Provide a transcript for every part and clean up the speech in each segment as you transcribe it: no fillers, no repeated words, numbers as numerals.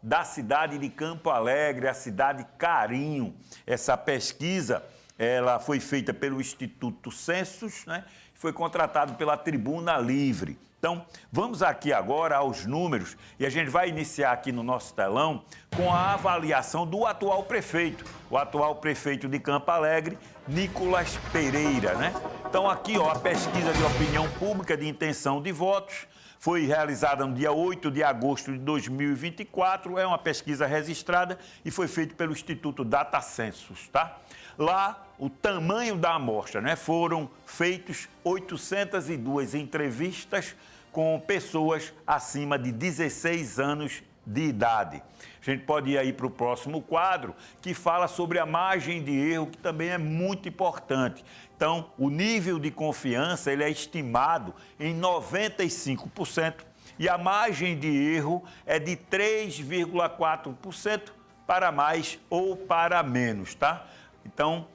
da cidade de Campo Alegre, a cidade Carinho. Essa pesquisa, ela foi feita pelo Instituto Census, né? Foi contratado pela Tribuna Livre. Então, vamos aqui agora aos números e a gente vai iniciar aqui no nosso telão com a avaliação do atual prefeito, o atual prefeito de Campo Alegre, Nicolas Pereira, né? Então, aqui, ó, a pesquisa de opinião pública de intenção de votos foi realizada no dia 8 de agosto de 2024, é uma pesquisa registrada e foi feita pelo Instituto Data Census, tá? Lá, o tamanho da amostra, né? Foram feitos 802 entrevistas com pessoas acima de 16 anos de idade. A gente pode ir aí para o próximo quadro, que fala sobre a margem de erro, que também é muito importante. Então, o nível de confiança ele é estimado em 95% e a margem de erro é de 3,4% para mais ou para menos, tá? Então,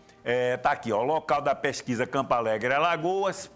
tá aqui, ó, local da pesquisa Campo Alegre, Alagoas,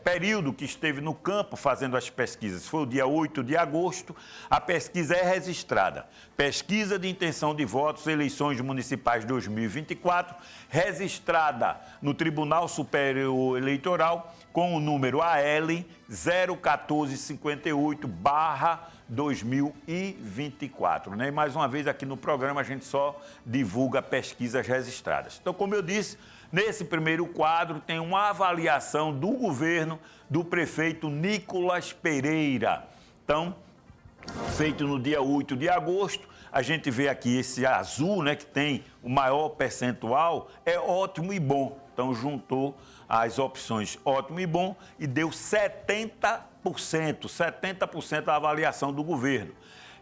período que esteve no campo fazendo as pesquisas foi o dia 8 de agosto. A pesquisa é registrada. Pesquisa de intenção de votos, eleições municipais 2024, registrada no Tribunal Superior Eleitoral com o número AL 01458/2024. Né? E mais uma vez aqui no programa a gente só divulga pesquisas registradas. Então, como eu disse, nesse primeiro quadro tem uma avaliação do governo do prefeito Nicolas Pereira. Então, feito no dia 8 de agosto, a gente vê aqui esse azul, né, que tem o maior percentual, é ótimo e bom. Então, juntou as opções ótimo e bom e deu 70% a avaliação do governo.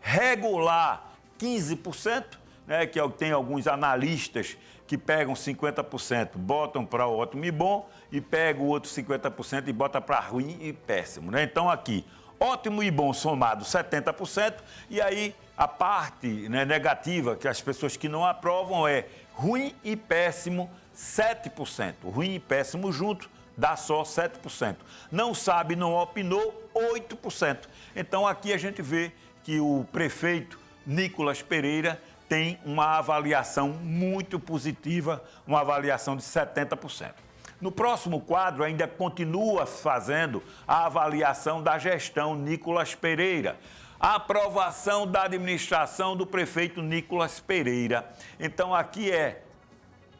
Regular, 15%, né, que tem alguns analistas que pegam 50%, botam para ótimo e bom e pegam o outro 50% e botam para ruim e péssimo, né? Então aqui, ótimo e bom somado 70%, e aí a parte, né, negativa, que as pessoas que não aprovam é ruim e péssimo 7%. Ruim e péssimo junto dá só 7%. Não sabe, não opinou, 8%. Então aqui a gente vê que o prefeito Nicolas Pereira tem uma avaliação muito positiva, uma avaliação de 70%. No próximo quadro, ainda continua fazendo a avaliação da gestão Nicolas Pereira. A aprovação da administração do prefeito Nicolas Pereira. Então, aqui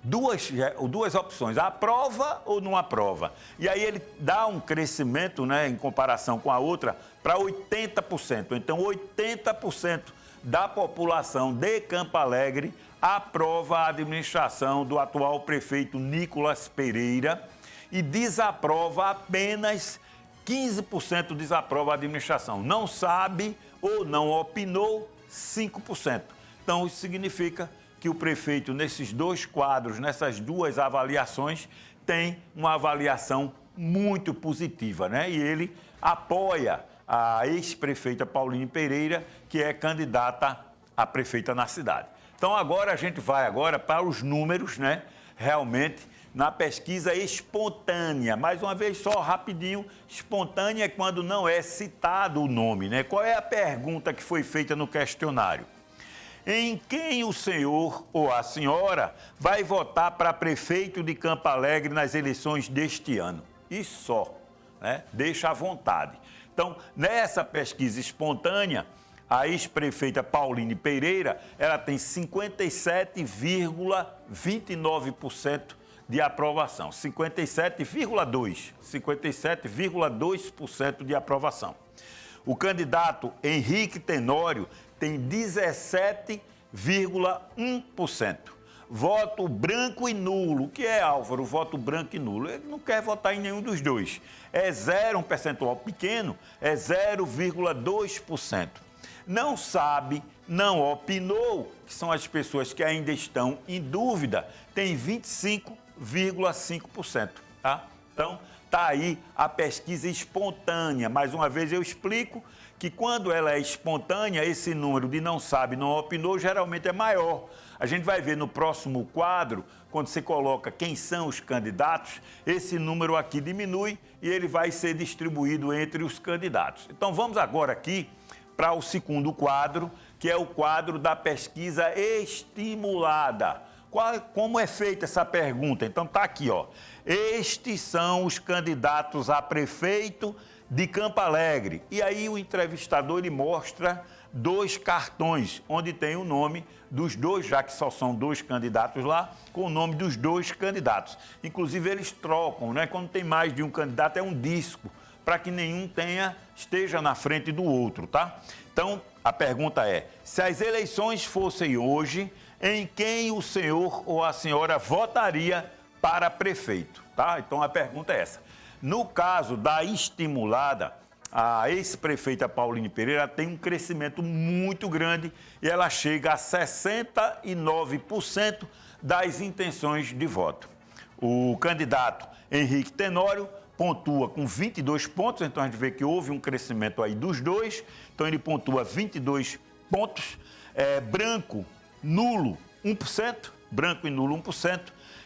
duas opções, aprova ou não aprova. E aí ele dá um crescimento, né, em comparação com a outra, para 80%. Então, 80% da população de Campo Alegre aprova a administração do atual prefeito Nicolas Pereira e desaprova apenas 15% desaprova a administração. Não sabe ou não opinou, 5%. Então, isso significa que o prefeito, nesses dois quadros, nessas duas avaliações, tem uma avaliação muito positiva, né? E ele apoia a ex-prefeita Pauline Pereira, que é candidata a prefeita na cidade. Então, agora a gente vai para os números, né? Realmente, na pesquisa espontânea. Mais uma vez, só rapidinho, espontânea é quando não é citado o nome, né? Qual é a pergunta que foi feita no questionário? Em quem o senhor ou a senhora vai votar para prefeito de Campo Alegre nas eleições deste ano? E só, né? Deixa à vontade. Então, nessa pesquisa espontânea, a ex-prefeita Pauline Pereira, ela tem 57,29% de aprovação, 57,2% de aprovação. O candidato Henrique Tenório tem 17,1%. Voto branco e nulo. O que é, Álvaro, voto branco e nulo? Ele não quer votar em nenhum dos dois. É zero, um percentual pequeno, é 0,2%. Não sabe, não opinou, que são as pessoas que ainda estão em dúvida, tem 25,5%, tá? Então, tá aí a pesquisa espontânea. Mais uma vez eu explico que quando ela é espontânea, esse número de não sabe, não opinou, geralmente é maior. A gente vai ver no próximo quadro, quando você coloca quem são os candidatos, esse número aqui diminui e ele vai ser distribuído entre os candidatos. Então vamos agora aqui para o segundo quadro, que que é o quadro da pesquisa estimulada. Como é feita essa pergunta? Então tá aqui, ó. Estes são os candidatos a prefeito de Campo Alegre. E aí o entrevistador ele mostra 2 cartões, onde tem o nome dos 2, já que só são 2 candidatos lá, com o nome dos 2 candidatos. Inclusive eles trocam, né? Quando tem mais de um candidato é um disco, para que nenhum esteja na frente do outro, tá? Então, a pergunta é, se as eleições fossem hoje, em quem o senhor ou a senhora votaria para prefeito, tá? Então, a pergunta é essa. No caso da estimulada, a ex-prefeita Pauline Pereira tem um crescimento muito grande e ela chega a 69% das intenções de voto. O candidato Henrique Tenório pontua com 22 pontos, então a gente vê que houve um crescimento aí dos 2, então ele pontua 22 pontos. Branco, nulo, 1%, branco e nulo 1%,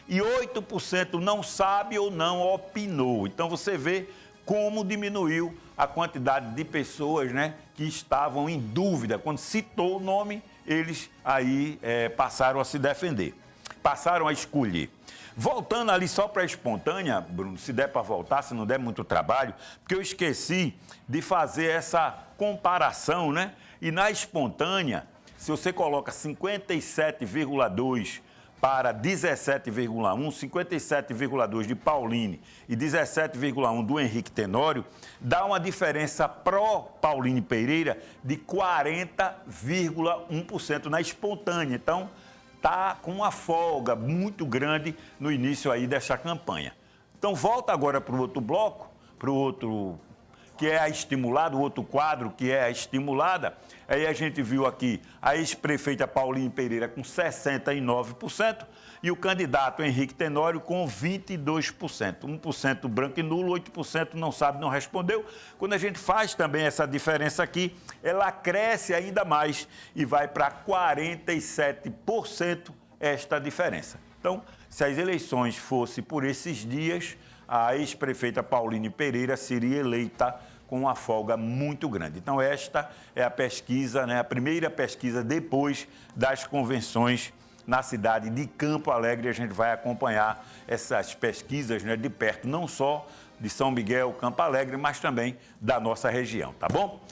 e 8% não sabe ou não opinou. Então você vê como diminuiu a quantidade de pessoas, né, que estavam em dúvida. Quando citou o nome, eles aí passaram a se defender, passaram a escolher. Voltando ali só para a espontânea, Bruno, se der para voltar, se não der muito trabalho, porque eu esqueci de fazer essa comparação, né? E na espontânea, se você coloca 57,2 para 17,1, 57,2 de Pauline e 17,1 do Henrique Tenório, dá uma diferença pró-Pauline Pereira de 40,1% na espontânea. Então, está com uma folga muito grande no início aí dessa campanha. Então, volta agora para o outro bloco, para o outro, que é a estimulada, o outro quadro, que é a estimulada. Aí a gente viu aqui a ex-prefeita Pauline Pereira com 69% e o candidato Henrique Tenório com 22%. 1% branco e nulo, 8% não sabe, não respondeu. Quando a gente faz também essa diferença aqui, ela cresce ainda mais e vai para 47% esta diferença. Então, se as eleições fossem por esses dias, a ex-prefeita Pauline Pereira seria eleita com uma folga muito grande. Então, esta é a pesquisa, né, a primeira pesquisa depois das convenções na cidade de Campo Alegre. A gente vai acompanhar essas pesquisas, né, de perto, não só de São Miguel, Campo Alegre, mas também da nossa região, tá bom?